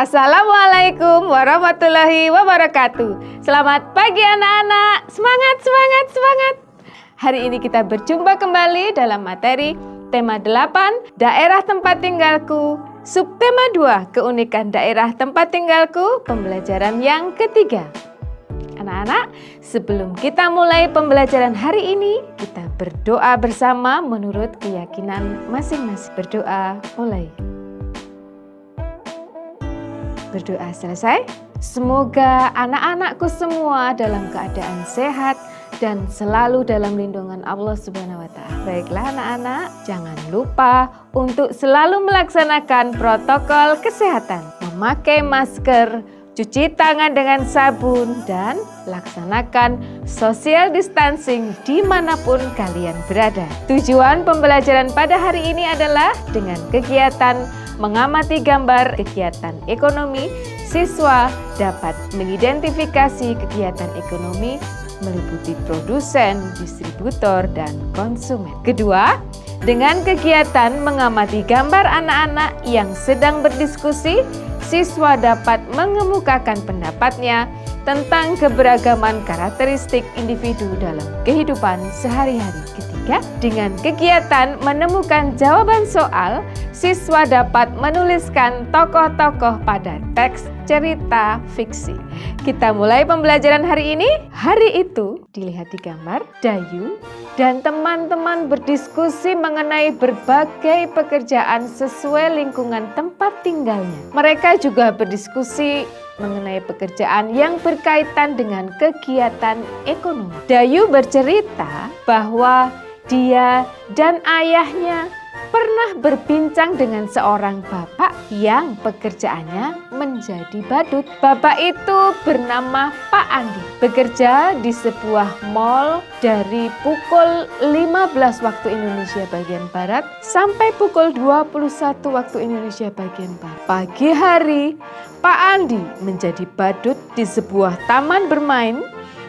Assalamualaikum warahmatullahi wabarakatuh. Selamat pagi anak-anak. Semangat, semangat, semangat. Hari ini kita berjumpa kembali dalam materi tema 8, daerah tempat tinggalku. Subtema 2, keunikan daerah tempat tinggalku, pembelajaran yang ketiga. Anak-anak, sebelum kita mulai pembelajaran hari ini, kita berdoa bersama menurut keyakinan masing-masing. Berdoa mulai. Berdoa selesai. Semoga anak-anakku semua dalam keadaan sehat dan selalu dalam lindungan Allah Subhanahu wa Ta'ala. Baiklah anak-anak, jangan lupa untuk selalu melaksanakan protokol kesehatan, memakai masker, cuci tangan dengan sabun, dan laksanakan social distancing dimanapun kalian berada. Tujuan pembelajaran pada hari ini adalah dengan kegiatan mengamati gambar kegiatan ekonomi, siswa dapat mengidentifikasi kegiatan ekonomi meliputi produsen, distributor, dan konsumen. Kedua, dengan kegiatan mengamati gambar anak-anak yang sedang berdiskusi, siswa dapat mengemukakan pendapatnya tentang keberagaman karakteristik individu dalam kehidupan sehari-hari. Ketiga, dengan kegiatan menemukan jawaban soal, siswa dapat menuliskan tokoh-tokoh pada teks cerita fiksi. Kita mulai pembelajaran hari ini. Hari itu dilihat di gambar, Dayu dan teman-teman berdiskusi mengenai berbagai pekerjaan sesuai lingkungan tempat tinggalnya. Mereka juga berdiskusi mengenai pekerjaan yang berkaitan dengan kegiatan ekonomi. Dayu bercerita bahwa dia dan ayahnya pernah berbincang dengan seorang bapak yang pekerjaannya menjadi badut. Bapak itu bernama Pak Andi, bekerja di sebuah mall dari pukul 15 waktu Indonesia bagian Barat sampai pukul 21 waktu Indonesia bagian Barat. Pagi hari, Pak Andi menjadi badut di sebuah taman bermain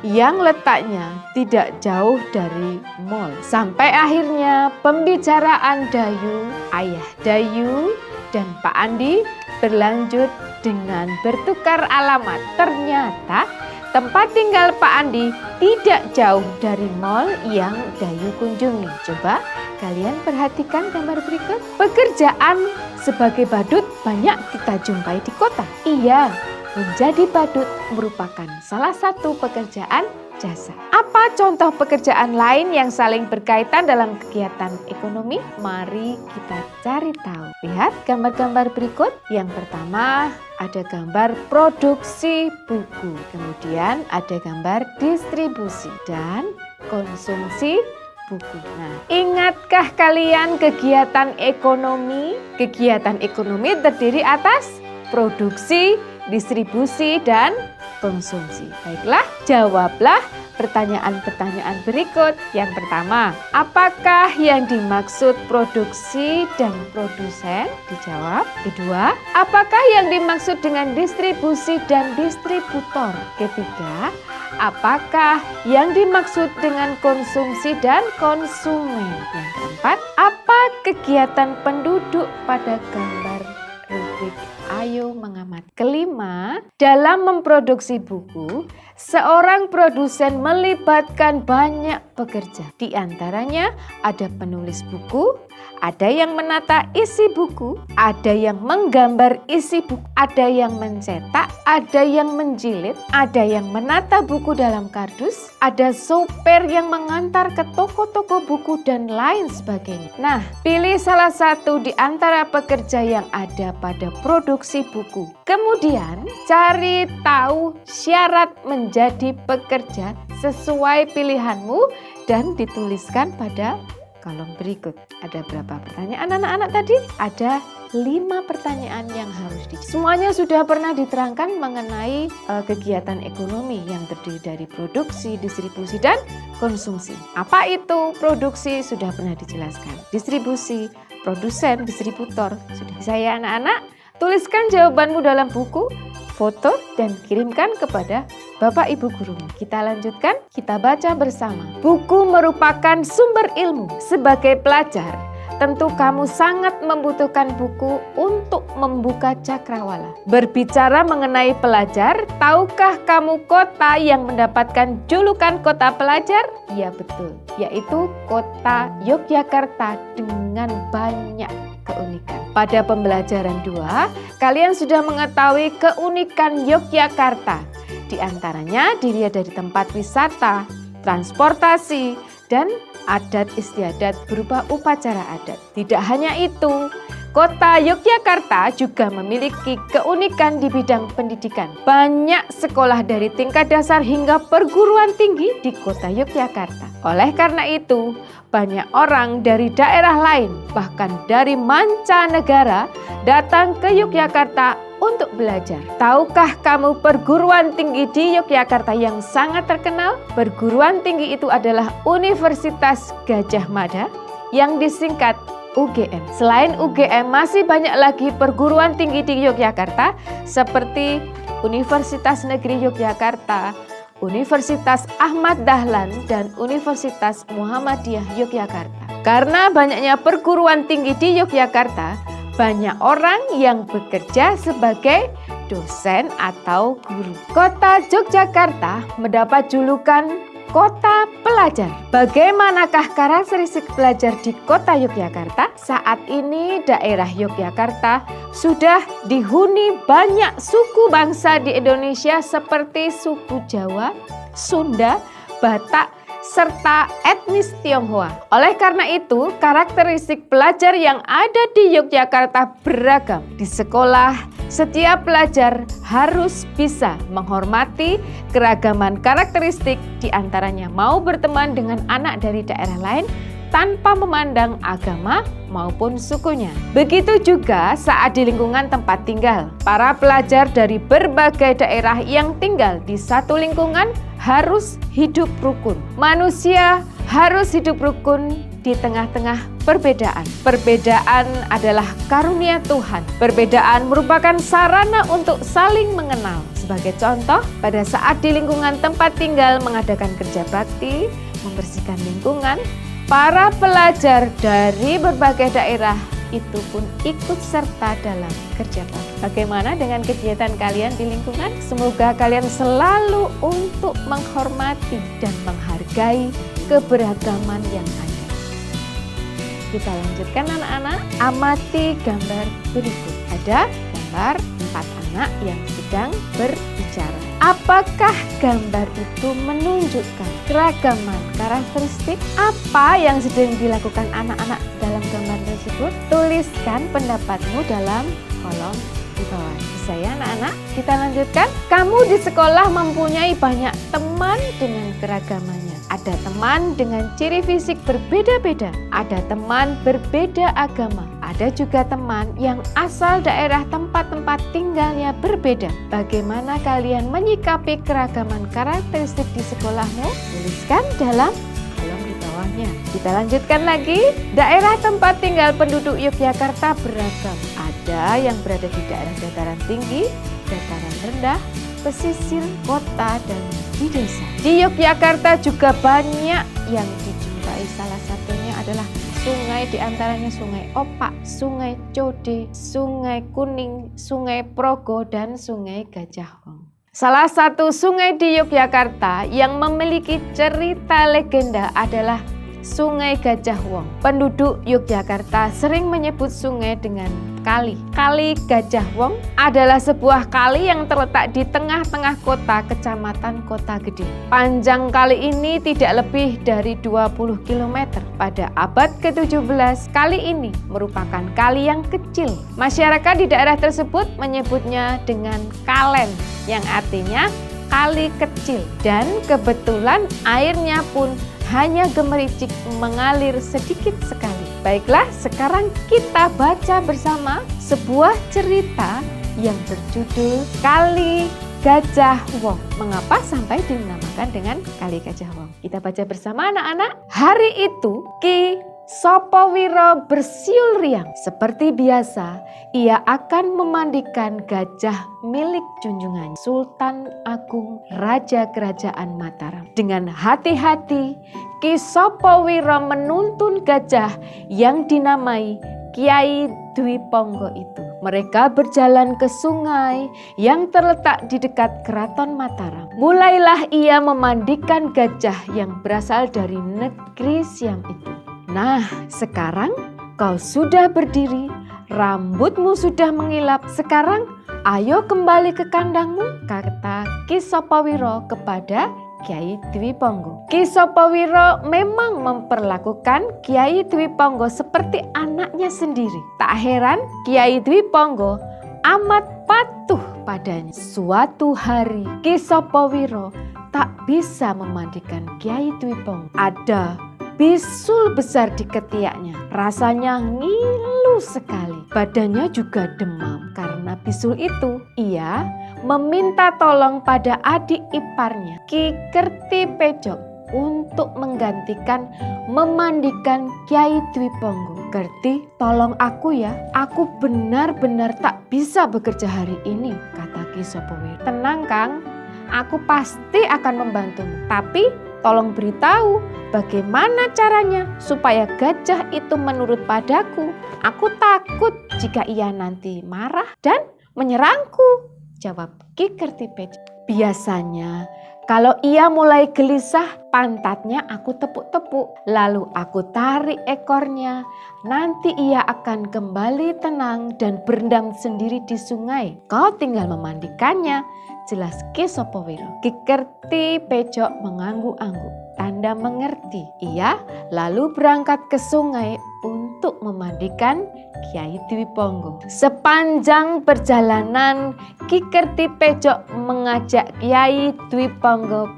yang letaknya tidak jauh dari mall. Sampai akhirnya pembicaraan Dayu, ayah Dayu, dan Pak Andi berlanjut dengan bertukar alamat. Ternyata tempat tinggal Pak Andi tidak jauh dari mall yang Dayu kunjungi. Coba kalian perhatikan gambar berikut. Pekerjaan sebagai badut banyak kita jumpai di kota. Iya, menjadi badut merupakan salah satu pekerjaan jasa. Apa contoh pekerjaan lain yang saling berkaitan dalam kegiatan ekonomi? Mari kita cari tahu. Lihat gambar-gambar berikut. Yang pertama ada gambar produksi buku. Kemudian ada gambar distribusi dan konsumsi buku. Nah, ingatkah kalian kegiatan ekonomi? Kegiatan ekonomi terdiri atas produksi, distribusi, dan konsumsi. Baiklah, jawablah pertanyaan-pertanyaan berikut. Yang pertama, apakah yang dimaksud produksi dan produsen? Dijawab. Kedua, apakah yang dimaksud dengan distribusi dan distributor? Ketiga, apakah yang dimaksud dengan konsumsi dan konsumen? Yang keempat, apa kegiatan penduduk pada gambar rubrik Ayo mengamati? Kelima, dalam memproduksi buku, seorang produsen melibatkan banyak pekerja. Di antaranya ada penulis buku, ada yang menata isi buku, ada yang menggambar isi buku, ada yang mencetak, ada yang menjilid, ada yang menata buku dalam kardus, ada sopir yang mengantar ke toko-toko buku, dan lain sebagainya. Nah, pilih salah satu di antara pekerja yang ada pada produksi buku. Kemudian, cari tahu syarat menjadi pekerja sesuai pilihanmu dan dituliskan pada kolom berikut. Ada berapa pertanyaan anak-anak tadi? Ada 5 pertanyaan yang harus dijawab. Semuanya sudah pernah diterangkan mengenai kegiatan ekonomi yang terdiri dari produksi, distribusi, dan konsumsi. Apa itu produksi? Sudah pernah dijelaskan. Distribusi, produsen, distributor. Sudah saya anak-anak, tuliskan jawabanmu dalam buku, foto, dan kirimkan kepada Bapak Ibu guru. Kita lanjutkan, kita baca bersama. Buku merupakan sumber ilmu. Sebagai pelajar, tentu kamu sangat membutuhkan buku untuk membuka cakrawala. Berbicara mengenai pelajar, tahukah kamu kota yang mendapatkan julukan kota pelajar? Ya betul, yaitu kota Yogyakarta dengan banyak keunikan. Pada pembelajaran 2, kalian sudah mengetahui keunikan Yogyakarta. Di antaranya dilihat dari tempat wisata, transportasi, dan adat istiadat berupa upacara adat. Tidak hanya itu, kota Yogyakarta juga memiliki keunikan di bidang pendidikan. Banyak sekolah dari tingkat dasar hingga perguruan tinggi di kota Yogyakarta. Oleh karena itu, banyak orang dari daerah lain, bahkan dari mancanegara, datang ke Yogyakarta untuk belajar. Tahukah kamu perguruan tinggi di Yogyakarta yang sangat terkenal? Perguruan tinggi itu adalah Universitas Gadjah Mada yang disingkat UGM. Selain UGM, masih banyak lagi perguruan tinggi di Yogyakarta seperti Universitas Negeri Yogyakarta, Universitas Ahmad Dahlan, dan Universitas Muhammadiyah Yogyakarta. Karena banyaknya perguruan tinggi di Yogyakarta, banyak orang yang bekerja sebagai dosen atau guru. Kota Yogyakarta mendapat julukan kota pelajar. Bagaimanakah karakteristik pelajar di kota Yogyakarta? Saat ini daerah Yogyakarta sudah dihuni banyak suku bangsa di Indonesia seperti suku Jawa, Sunda, Batak, serta etnis Tionghoa. Oleh karena itu, karakteristik pelajar yang ada di Yogyakarta beragam. Di sekolah, setiap pelajar harus bisa menghormati keragaman karakteristik, diantaranya mau berteman dengan anak dari daerah lain tanpa memandang agama maupun sukunya. Begitu juga saat di lingkungan tempat tinggal. Para pelajar dari berbagai daerah yang tinggal di satu lingkungan harus hidup rukun. Manusia harus hidup rukun di tengah-tengah perbedaan. Perbedaan adalah karunia Tuhan. Perbedaan merupakan sarana untuk saling mengenal. Sebagai contoh, pada saat di lingkungan tempat tinggal mengadakan kerja bakti, membersihkan lingkungan, para pelajar dari berbagai daerah itu pun ikut serta dalam kerja bakti. Bagaimana dengan kegiatan kalian di lingkungan? Semoga kalian selalu untuk menghormati dan menghargai keberagaman yang ada. Kita lanjutkan anak-anak, amati gambar berikut. Ada gambar 4 anak yang sedang berbicara. Apakah gambar itu menunjukkan keragaman karakteristik? Apa yang sedang dilakukan anak-anak dalam gambar tersebut? Tuliskan pendapatmu dalam kolom di bawah. Bisa ya anak-anak? Kita lanjutkan. Kamu di sekolah mempunyai banyak teman dengan keragamannya. Ada teman dengan ciri fisik berbeda-beda. Ada teman berbeda agama. Ada juga teman yang asal daerah tempat-tempat tinggalnya berbeda. Bagaimana kalian menyikapi keragaman karakteristik di sekolahmu? Tuliskan dalam kolom di bawahnya. Kita lanjutkan lagi. Daerah tempat tinggal penduduk Yogyakarta beragam. Ada yang berada di daerah dataran tinggi, dataran rendah, pesisir, kota, dan di desa. Di Yogyakarta juga banyak yang dijumpai. Salah satunya adalah sungai, diantaranya Sungai Opak, Sungai Code, Sungai Kuning, Sungai Progo, dan Sungai Gajah Wong. Salah satu sungai di Yogyakarta yang memiliki cerita legenda adalah Sungai Gajah Wong. Penduduk Yogyakarta sering menyebut sungai dengan kali. Kali Gajah Wong adalah sebuah kali yang terletak di tengah-tengah kota kecamatan Kota Gede. Panjang kali ini tidak lebih dari 20 km. Pada abad ke-17, kali ini merupakan kali yang kecil. Masyarakat di daerah tersebut menyebutnya dengan kalen, yang artinya kali kecil. Dan kebetulan airnya pun hanya gemericik mengalir sedikit sekali. Baiklah, sekarang kita baca bersama sebuah cerita yang berjudul Kali Gajah Wong. Mengapa sampai dinamakan dengan Kali Gajah Wong? Kita baca bersama anak-anak. Hari itu Ki Sopowiro bersiul riang. Seperti biasa, ia akan memandikan gajah milik junjungan Sultan Agung Raja Kerajaan Mataram. Dengan hati-hati, Ki Sopowiro menuntun gajah yang dinamai Kyai Dwi Ponggo itu. Mereka berjalan ke sungai yang terletak di dekat Keraton Mataram. Mulailah ia memandikan gajah yang berasal dari negeri Siam itu. Nah, sekarang kau sudah berdiri, rambutmu sudah mengilap. Sekarang ayo kembali ke kandangmu, kata Ki Sopowiro kepada Kyai Dwi Ponggo. Ki Sopowiro memang memperlakukan Kyai Dwi Ponggo seperti anaknya sendiri. Tak heran Kyai Dwi Ponggo amat patuh padanya. Suatu hari Ki Sopowiro tak bisa memandikan Kyai Dwi Ponggo. Ada bisul besar di ketiaknya. Rasanya ngilu sekali. Badannya juga demam. Karena bisul itu, ia meminta tolong pada adik iparnya, Ki Kerti Pejok, untuk menggantikan memandikan Kyai Dwi Ponggo. Kerti, tolong aku ya. Aku benar-benar tak bisa bekerja hari ini, kata Ki Sopowiro. Tenang Kang, aku pasti akan membantumu. Tapi tolong beritahu bagaimana caranya supaya gajah itu menurut padaku. Aku takut jika ia nanti marah dan menyerangku, jawab Ki Kerti Pejok. Biasanya kalau ia mulai gelisah, pantatnya aku tepuk-tepuk, lalu aku tarik ekornya. Nanti ia akan kembali tenang dan berendam sendiri di sungai. Kau tinggal memandikannya, jelas Ki Sopowiro. Ki Kerti Pejok mengangguk-angguk, tanda mengerti. Ia lalu berangkat ke sungai untuk memandikan Kyai Dwi Ponggo. Sepanjang perjalanan, Ki Kerti Pejok mengajak Kyai Dwi Ponggo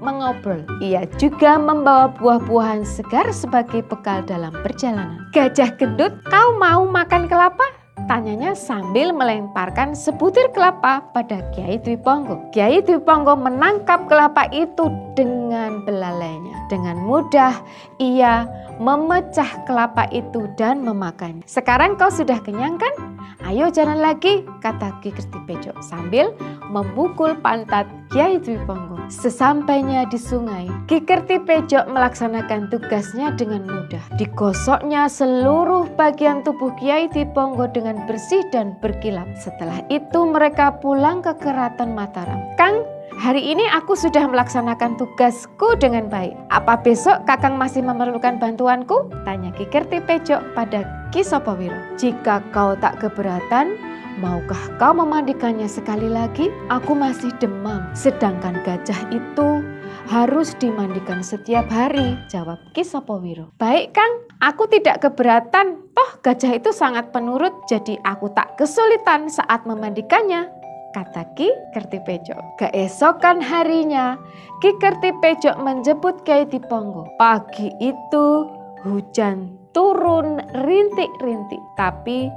mengobrol. Ia juga membawa buah-buahan segar sebagai bekal dalam perjalanan. Gajah gendut, kau mau makan kelapa? Tanyanya sambil melemparkan sebutir kelapa pada Kyai Dwi Ponggo. Kyai Dwi Ponggo menangkap kelapa itu dengan belalainya. Dengan mudah ia memecah kelapa itu dan memakannya. Sekarang kau sudah kenyang kan? Ayo jalan lagi, kata Ki Kerti Pejok sambil memukul pantat Kyai Dwi Ponggo. Sesampainya di sungai, Ki Kerti Pejok melaksanakan tugasnya dengan mudah. Digosoknya seluruh bagian tubuh Kyai Dwi Ponggo dengan bersih dan berkilap. Setelah itu mereka pulang ke Keraton Mataram. Kang, hari ini aku sudah melaksanakan tugasku dengan baik. Apa besok Kakang masih memerlukan bantuanku? Tanya Ki Kerti Pejok pada Ki Sopowiro. Jika kau tak keberatan, maukah kau memandikannya sekali lagi? Aku masih demam, sedangkan gajah itu harus dimandikan setiap hari, jawab Ki Sopowiro. Baik Kang, aku tidak keberatan. Toh gajah itu sangat penurut, jadi aku tak kesulitan saat memandikannya, kata Ki Kerti Pejok. Keesokan harinya, Ki Kerti Pejok menjemput Kyai Dwi Ponggo. Pagi itu hujan turun rintik-rintik, tapi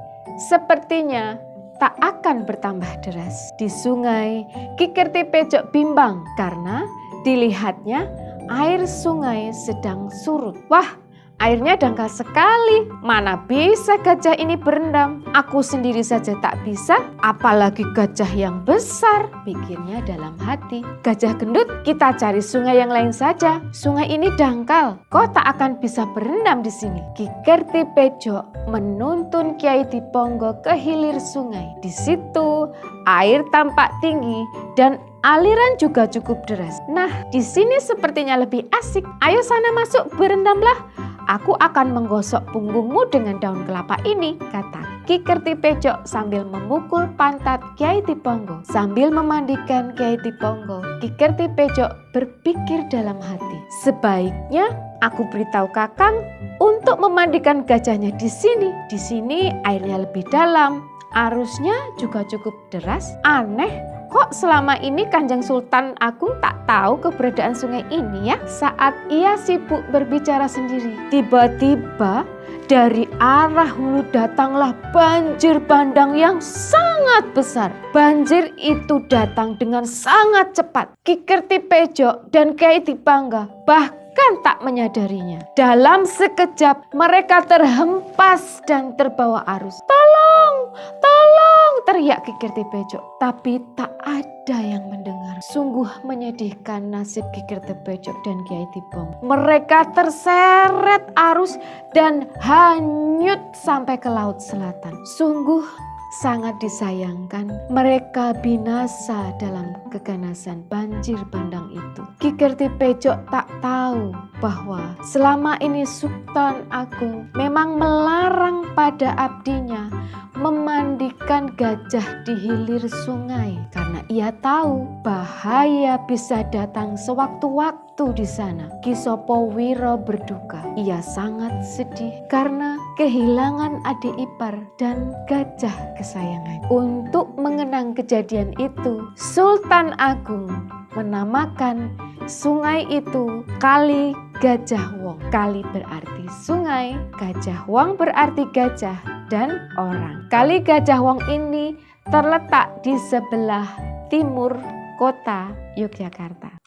sepertinya tak akan bertambah deras. Di sungai, Ki Kerti Pejok bimbang karena dilihatnya air sungai sedang surut. Wah, airnya dangkal sekali. Mana bisa gajah ini berendam? Aku sendiri saja tak bisa, apalagi gajah yang besar, pikirnya dalam hati. Gajah gendut, kita cari sungai yang lain saja. Sungai ini dangkal, kau tak akan bisa berendam di sini. Ki Kerti Pejok menuntun Kyai Dwi Ponggo ke hilir sungai. Di situ air tampak tinggi dan aliran juga cukup deras. Nah, di sini sepertinya lebih asik. Ayo sana masuk, berendamlah. Aku akan menggosok punggungmu dengan daun kelapa ini, kata Ki Kerti Pejok sambil memukul pantat Kyai Dwi Ponggo. Sambil memandikan Kyai Dwi Ponggo, Ki Kerti Pejok berpikir dalam hati, sebaiknya aku beritahu Kakang untuk memandikan gajahnya di sini. Di sini airnya lebih dalam, arusnya juga cukup deras. Aneh, kok selama ini Kanjeng Sultan Agung tak tahu keberadaan sungai ini ya? Saat ia sibuk berbicara sendiri, tiba-tiba dari arah hulu datanglah banjir bandang yang sangat besar. Banjir itu datang dengan sangat cepat. Ki Kerti Pejok dan Kyai Dwi Ponggo bahkan bahkan tak menyadarinya. Dalam sekejap mereka terhempas dan terbawa arus. Tolong, tolong, teriak Ki Kirti Bejo. Tapi tak ada yang mendengar. Sungguh menyedihkan nasib Ki Kirti Bejo dan Kiai Tibong. Mereka terseret arus dan hanyut sampai ke Laut Selatan. Sungguh sangat disayangkan mereka binasa dalam keganasan banjir bandang itu. Ki Kirti Bejo tak tahu bahwa selama ini Sultan Agung memang melarang pada abdinya memandikan gajah di hilir sungai karena ia tahu bahaya bisa datang sewaktu-waktu di sana. Ki Sopo Wiro berduka. Ia sangat sedih karena kehilangan adik ipar dan gajah kesayangan. Untuk mengenang kejadian itu, Sultan Agung menamakan sungai itu Kali Gajah Wong. Kali berarti sungai, Gajah Wong berarti gajah dan orang. Kali Gajah Wong ini terletak di sebelah timur kota Yogyakarta.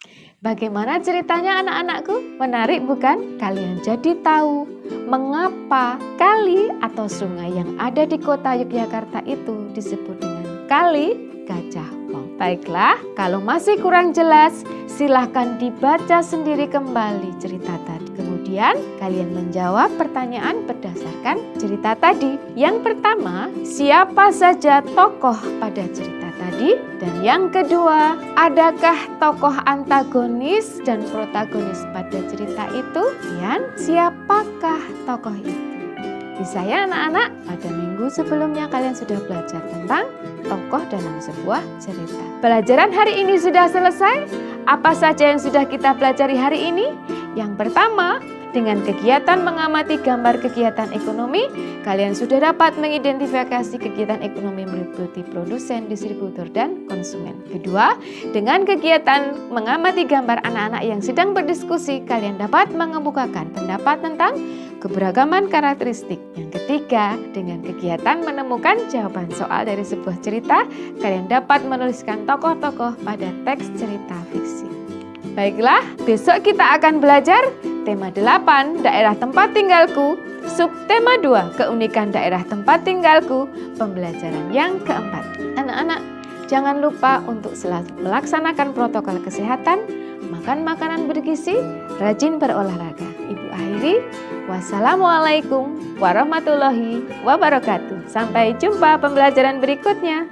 Bagaimana ceritanya anak-anakku? Menarik bukan? Kalian jadi tahu mengapa kali atau sungai yang ada di kota Yogyakarta itu disebut dengan Kali Gajah Wong. Baiklah, kalau masih kurang jelas, silahkan dibaca sendiri kembali cerita tadi. Kemudian kalian menjawab pertanyaan berdasarkan cerita tadi. Yang pertama, siapa saja tokoh pada cerita tadi? Dan yang kedua, adakah tokoh antagonis dan protagonis pada cerita itu? Dan siapakah tokoh itu? Bisa ya anak-anak, pada minggu sebelumnya kalian sudah belajar tentang tokoh dalam sebuah cerita. Pelajaran hari ini sudah selesai. Apa saja yang sudah kita pelajari hari ini? Yang pertama, dengan kegiatan mengamati gambar kegiatan ekonomi, kalian sudah dapat mengidentifikasi kegiatan ekonomi meliputi produsen, distributor, dan konsumen. Kedua, dengan kegiatan mengamati gambar anak-anak yang sedang berdiskusi, kalian dapat mengemukakan pendapat tentang keberagaman karakteristik. Yang ketiga, dengan kegiatan menemukan jawaban soal dari sebuah cerita, kalian dapat menuliskan tokoh-tokoh pada teks cerita fiksi. Baiklah, besok kita akan belajar tema 8, daerah tempat tinggalku, subtema 2, keunikan daerah tempat tinggalku, pembelajaran yang keempat. Anak-anak, jangan lupa untuk selalu melaksanakan protokol kesehatan, makan makanan bergizi, rajin berolahraga. Ibu akhiri, wassalamualaikum warahmatullahi wabarakatuh. Sampai jumpa pembelajaran berikutnya.